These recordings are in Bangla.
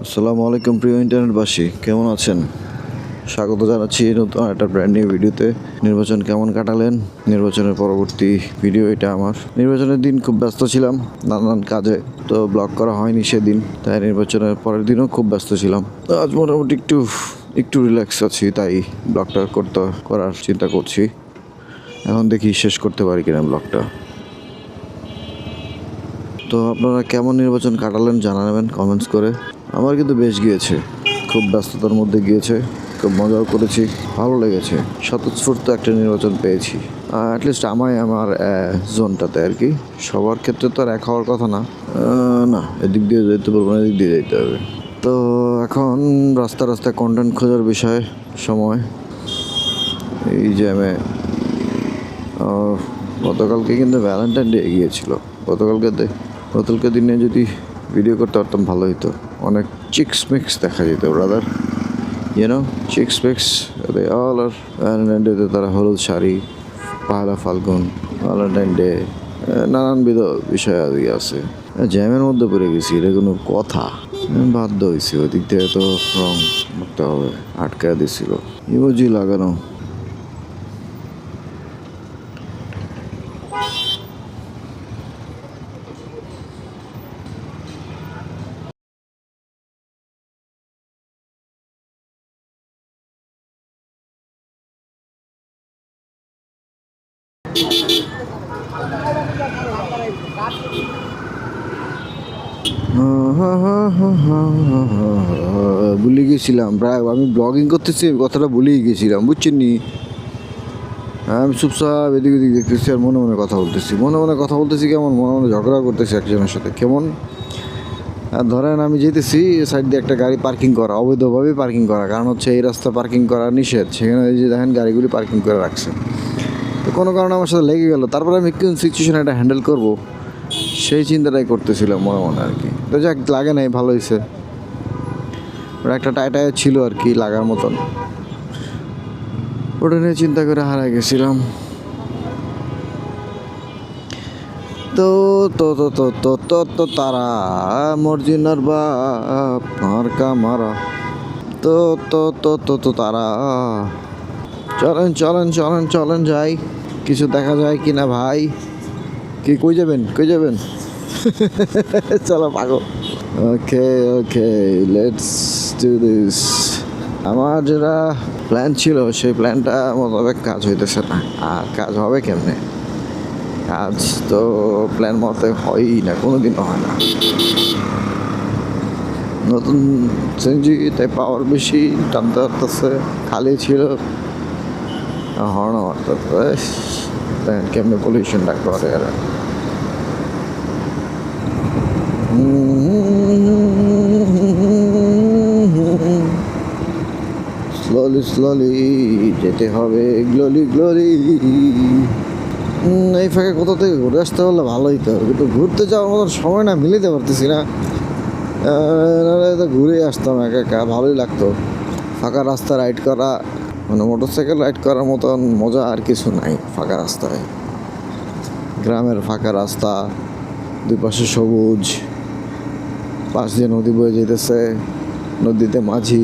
আসসালামু আলাইকুম প্রিয় ইন্টারনেটবাসী, কেমন আছেন? স্বাগত জানাচ্ছি নতুন একটা ব্র্যান্ড নিউ ভিডিওতে। নির্বাচন কেমন কাটালেন? নির্বাচনের পরবর্তী ভিডিও এটা আমার। নির্বাচনের দিন খুব ব্যস্ত ছিলাম নানান কাজে, তো ব্লগ করা হয়নি সেদিন, তাই নির্বাচনের পরের দিনও খুব ব্যস্ত ছিলাম। তো আজ মোটামুটি একটু রিল্যাক্স আছি, তাই ব্লগটা করার চিন্তা করছি। এখন দেখি শেষ করতে পারি কিনা ব্লগটা। তো আপনারা কেমন নির্বাচন কাটালেন জানাবেন কমেন্টস করে। আমার কিন্তু বেশ গিয়েছে, খুব ব্যস্ততার মধ্যে গিয়েছে, খুব মজাও করেছি, ভালো লেগেছে, স্বতঃস্ফূর্ত একটা নির্বাচন পেয়েছি। অ্যাটলিস্ট আমার জোনটাতে আর কি। সবার ক্ষেত্রে তো আর এক হওয়ার কথা না, না এদিক দিয়ে যেতে পারবো না, এদিক দিয়ে যেতে হবে। তো এখন রাস্তায় কন্টেন্ট খোঁজার বিষয়ে সময়। এই যে আমি গতকালকে কিন্তু ভ্যালেন্টাইন ডে গিয়েছিল। গতকালকে দিনে যদি ভিডিও করতে পারতাম ভালো হতো। অনেক চিক্স মিক্স দেখা যেত ব্রাদার, চিক্স মিক্স অল আর ভ্যালেন্টাইন ডেতে তারা হলুদ শাড়ি, পহেলা ফাল্গুন, ভ্যালেন্টাইন ডে, নানানবিধ বিষয় আদি আছে। জ্যামের মধ্যে পড়ে গেছি, এটা কোনো কথা? বাধ্য হয়েছি, ওই দিক থেকে তো রং মারতে হবে, আটকায় দিছিল ইমোজি লাগানো। ভুলে গেছিলাম, প্রায় আমি ব্লগিং করতেছি, কথাটা ভুলেই গেছিলাম, বুঝছেন নি? আমি চুপচাপ এদিক ওদিক দেখতেছি আর মনে মনে কথা বলতেছি কেমন, মনে মনে ঝগড়া করতেছি একজনের সাথে কেমন। আর ধরেন আমি যেতেছি, সাইড দিয়ে একটা গাড়ি পার্কিং করা, অবৈধভাবে পার্কিং করা, কারণ হচ্ছে এই রাস্তা পার্কিং করা নিষেধ, সেখানে এই যে দেখেন গাড়িগুলি পার্কিং করে রাখছে। তো কোনো কারণে আমার সাথে লেগে গেল, তারপরে আমি কোন সিচুয়েশানে এটা হ্যান্ডেল করবো সেই চিন্তাটাই করতেছিলাম মনে মনে আর কি। তো যাক, লাগে নাই, ভালো হয়েছে। ওটা একটা টায়ার ছিল আর কি লাগার মতন, ওটা নিয়ে চিন্তা করে হারাই গেছিলাম। তো তো তো তো তো তো তো তারা মর্জিনার বাপ মার্কা মারা। তো তো তো তো তো তারা চলেন যাই, কিছু দেখা যায় কি না ভাই? কই যাবেন? চলো পাগো। Okay let's do this. আমার যেটা প্ল্যান ছিল সেই প্ল্যানটা মোতাবেক কাজ হইতেছে না। আর কাজ হবে কেমনে? কাজ তো প্ল্যান মতে হয়ই না, কোনোদিনও হয় না। নতুন সিএনজি তাই পাওয়ার বেশি টানতে পারতেছে, খালি ছিল হর্ন মারতেছে। কেমনে পলিউশনটা করে এরা। স্লোলি যেতে হবে, গ্লোরি। এই ফাঁকে কোথা থেকে ঘুরে আসতে পারলে ভালোই তো, কিন্তু ঘুরতে যাওয়ার মতো সময় না, মিলিতে পারতেছি না। তো ঘুরে আসতাম একা, ভালোই লাগতো। ফাঁকা রাস্তা রাইড করা, মানে মোটরসাইকেল রাইড করার মতন মজা আর কিছু নাই ফাঁকা রাস্তায়। গ্রামের ফাঁকা রাস্তা, দুই পাশে সবুজ, পাশ দিয়ে নদী বয়ে যেতেছে, নদীতে মাঝি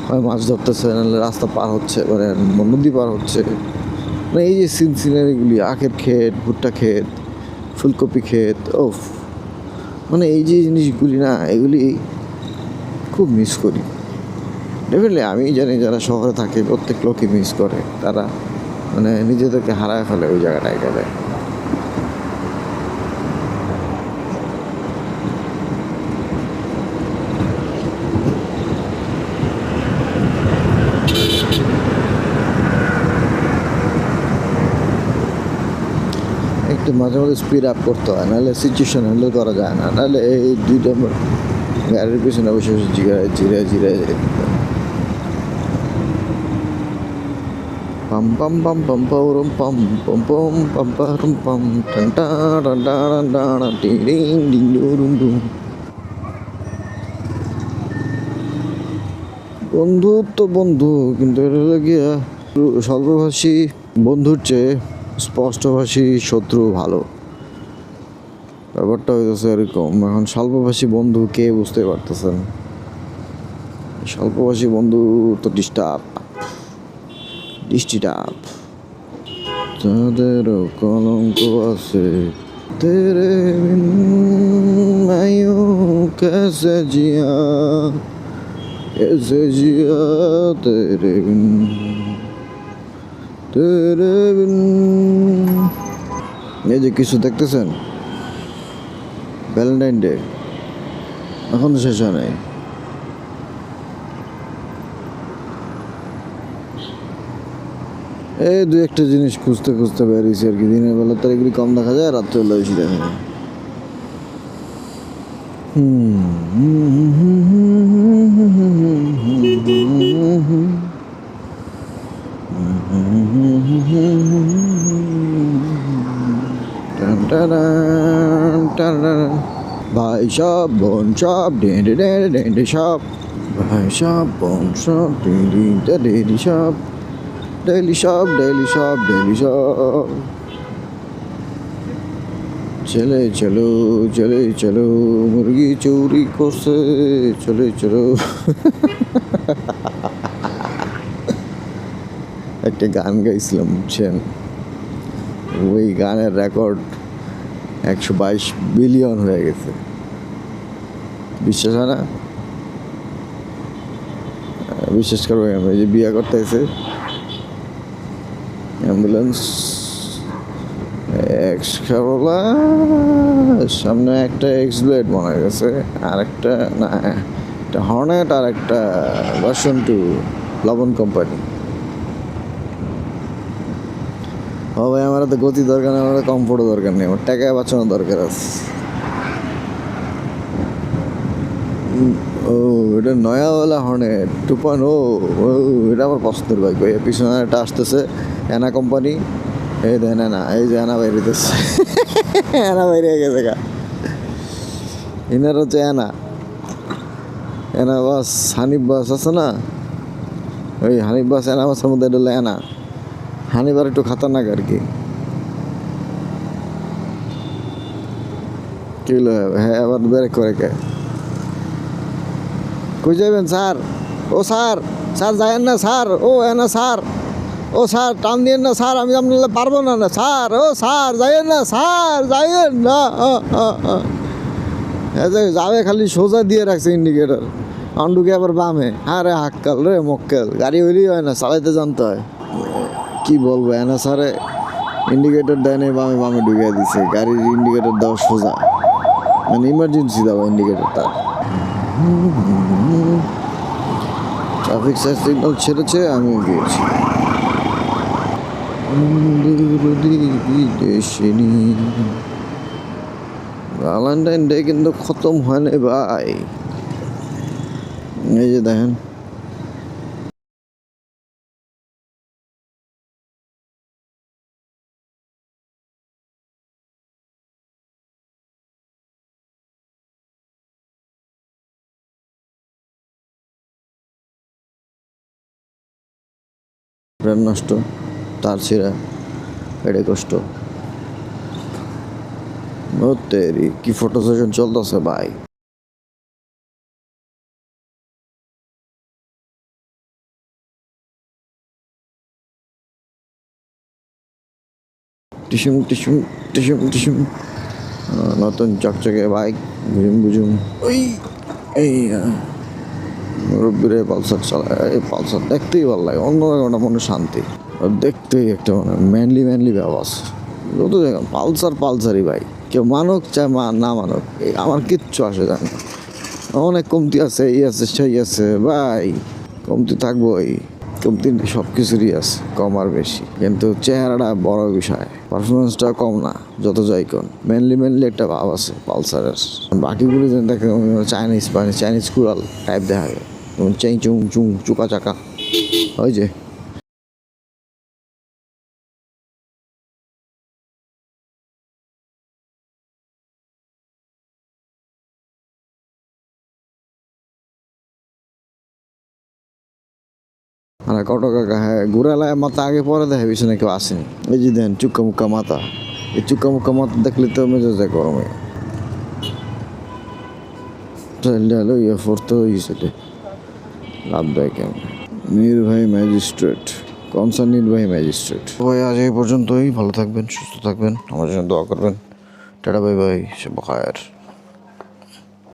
হয় মাছ ধরতেছে, নাহলে রাস্তা পার হচ্ছে, মানে নদী পার হচ্ছে। মানে এই যে সিনারিগুলি, আখের ক্ষেত, ভুট্টা ক্ষেত, ফুলকপি ক্ষেত, মানে এই যে জিনিসগুলি না, এগুলি খুব মিস করি। ডেফিনেটলি আমি জানি যারা শহরে থাকে প্রত্যেক লোকই মিস করে, তারা মানে নিজেদেরকে হারায় ফেলে ওই জায়গাটায় গেলে। একটু মাঝে মাঝে স্পিড আপ করতে হয়, নাহলে সিচুয়েশন হ্যান্ডেল করা যায় না, নাহলে এই দুইটা গাড়ির পিছনে বসে জিরে পাম পাম পাম পাম পাম পাম পাম পাম পাম পাম পাম টান টান টান টান ডিং ডিং ডুম। বন্ধু তো বন্ধু, কিন্তু এটা হলো গিয়া স্বল্পভাষী বন্ধুর চেয়ে স্পষ্টভাষী শত্রু ভালো। ব্যাপারটা হইতেছে এরকম। এখন স্বল্পভাষী বন্ধু কে বুঝতে পারতেছেন, স্বল্পভাষী বন্ধু তো ডিস্টার্ব তাদেরও কলঙ্ক আছে তেরে বিন মায়ো कैसे जिया तेरे बिन এই যে কিছু দেখতেছেন ভ্যালেন্টাইন ডে এখন শেষ হয় নাই এই দু একটা জিনিস খুঁজতে বেরিয়েছি আর কি দিনের বেলা তো এগুলি কম দেখা যায় রাত্রেবেলা বেশি দেখা যায় ভাই সব বোন সব ডেন্ডে সব ভাই সব বোন সব ডেলি সব চলে চলো মুরগি চুরি করছে চলো একটা গান গাইছিলাম বুঝছেন ওই গানের রেকর্ড 122 বিলিয়ন হয়ে গেছে বিশ্বাস হয় না বিশ্বাস করবো আমি যে বিয়ে করতে এসে অ্যাম্বুলেন্স এক্সকারোলা সামনে একটা এক্সব্লেড মনে গেছে আর একটা না একটা হর্নেট আর একটা ভার্সন 2 লবণ কোম্পানি ও ভাই আমার তো গতি দরকার নেই আমার কমফোর্টও দরকার নেই আমার টাকা বাঁচানোর দরকার আছে ও এটা নয়াওয়ালা হর্নেট 2.0 এটা আমার পছন্দের বাইক ভাই পিছনে একটা আসতেছে অ্যানা কোম্পানি এই দেন না এই যে অ্যানা বাইরে দিচ্ছে অ্যানা বাইরে গেছে গা ইনার হচ্ছে অ্যানা বাস হানিফ বাস আছে না ওই হানিফ বাস অ্যানা বাসের মধ্যে এটা হলো অ্যানা হানিবার একটু খাতারনাক আর কি হলো হ্যাঁ আবার ব্রেক করে কে কই যাবেন স্যার ও স্যার যায়েন না স্যার ও না স্যার ও স্যার টান দিয়েন না স্যার আমি আপনি পারবো না স্যার ও স্যার যাইয়েন না স্যার যাইয়েন না যাবে খালি সোজা দিয়ে রাখছে ইন্ডিকেটার আন্ডুকে আবার বামে আরে হাক্কাল রে মক্কেল গাড়ি হইলেই হয় না চালাইতে জানতে হয় কি বলবো এনা স্যারে ইন্ডিকেটার দেয় নেই বামে ঢুকিয়ে দিছে গাড়ির ইন্ডিকেটার দেওয়া সোজা মানে ইমার্জেন্সি দেওয়া ইন্ডিকেটারটা ট্রাফিক সিগন্যাল ছেড়েছে আমিও গিয়েছি ভ্যালেন্টাইন ডে কিন্তু খতম হয় না ভাই এই যে দেখেন ব্রেন নষ্ট তার ছিঁড়া পেটে কষ্ট তেরি কি ফটো সেশন চলতেছে ভাই টিসুম নতুন চকচকে বাইক বুঝুম ওই এই মুরব্বীরে পালসার চালায় এই পালসার দেখতেই ভালো লাগে অন্যরকম একটা মনে শান্তি আর দেখতেই একটা মানে ম্যানলি ভাব আছে যত জায়গা পালসারই ভাই কেউ মানুক চায় না মানুক আমার কিচ্ছু আসে যায় না অনেক কমতি আছে এই আছে সেই আছে ভাই কমতি থাকবোই কমতি সব কিছুরই আছে কম আর বেশি কিন্তু চেহারাটা বড় বিষয় পারফরমেন্সটা কম না যত যাই কোন মেনলি একটা ভাব আছে পালসারের বাকিগুলো যেন দেখে চাইনিজ কুড়াল টাইপ দেখা যায় যেমন চুং চুকা চাকা ওই যে আর কত কাকা হ্যাঁ ঘুরালায় মাথা আগে পরে দেখে পিছনে কেউ আসেনি এই যে দেন চুক্কা মুক্কা মাথা এই চুক্কা মুক্কা মাথা দেখলে তো মেজাজ যায় গরমে ইয়ে ফোরতে হয়েছে লাভদায়ক নির্বাহী ম্যাজিস্ট্রেট, কনসার্ন নির্বাহী ম্যাজিস্ট্রেট। ভাই আজ এই পর্যন্তই, ভালো থাকবেন, সুস্থ থাকবেন, আমার জন্য দোয়া করবেন। টাটা বাই বাই, সব খায়ের।